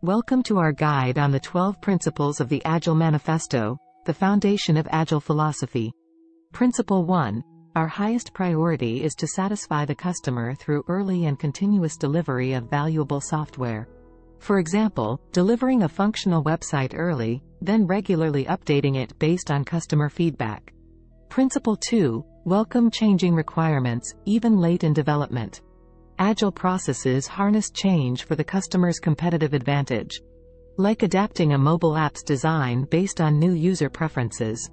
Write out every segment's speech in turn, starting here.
Welcome to our guide on the 12 principles of the Agile Manifesto, the foundation of Agile philosophy. Principle 1. Our highest priority is to satisfy the customer through early and continuous delivery of valuable software. For example, delivering a functional website early, then regularly updating it based on customer feedback. Principle 2. Welcome changing requirements, even late in development. Agile processes harness change for the customer's competitive advantage. Like adapting a mobile app's design based on new user preferences.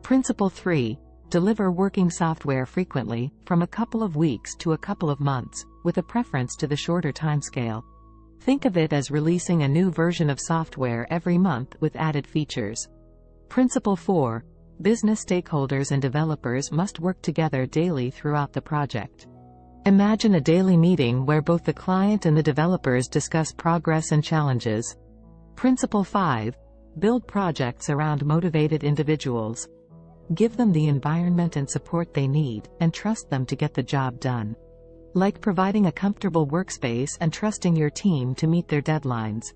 Principle 3. Deliver working software frequently, from a couple of weeks to a couple of months, with a preference to the shorter timescale. Think of it as releasing a new version of software every month with added features. Principle 4. Business stakeholders and developers must work together daily throughout the project. Imagine a daily meeting where both the client and the developers discuss progress and challenges. Principle 5. Build projects around motivated individuals. Give them the environment and support they need, and trust them to get the job done. Like providing a comfortable workspace and trusting your team to meet their deadlines.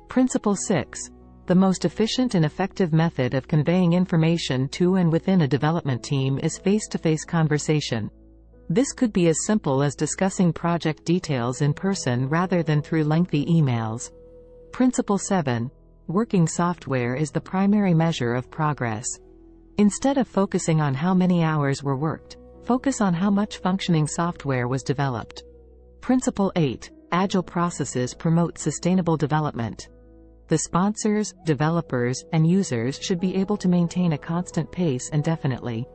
Principle 6. The most efficient and effective method of conveying information to and within a development team is face-to-face conversation. This could be as simple as discussing project details in person rather than through lengthy emails. Principle 7. Working software is the primary measure of progress. Instead of focusing on how many hours were worked, focus on how much functioning software was developed. Principle 8. Agile processes promote sustainable development. The sponsors, developers, and users should be able to maintain a constant pace indefinitely.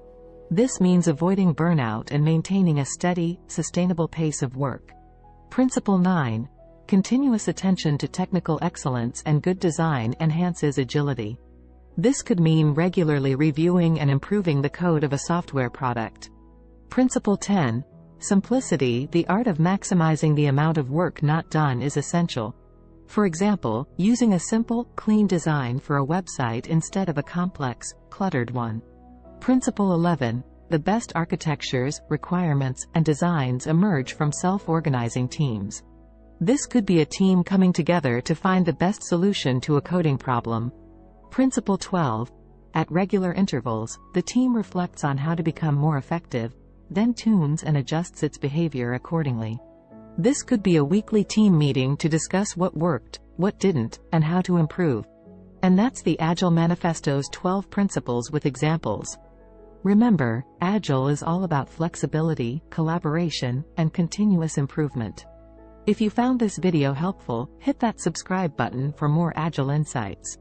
This means avoiding burnout and maintaining a steady, sustainable pace of work. Principle 9. Continuous attention to technical excellence and good design enhances agility. This could mean regularly reviewing and improving the code of a software product. Principle 10. Simplicity, the art of maximizing the amount of work not done, is essential. For example, using a simple, clean design for a website instead of a complex, cluttered one. Principle 11. The best architectures, requirements, and designs emerge from self-organizing teams. This could be a team coming together to find the best solution to a coding problem. Principle 12. At regular intervals, the team reflects on how to become more effective, then tunes and adjusts its behavior accordingly. This could be a weekly team meeting to discuss what worked, what didn't, and how to improve. And that's the Agile Manifesto's 12 principles with examples. Remember, Agile is all about flexibility, collaboration, and continuous improvement. If you found this video helpful, hit that subscribe button for more Agile insights.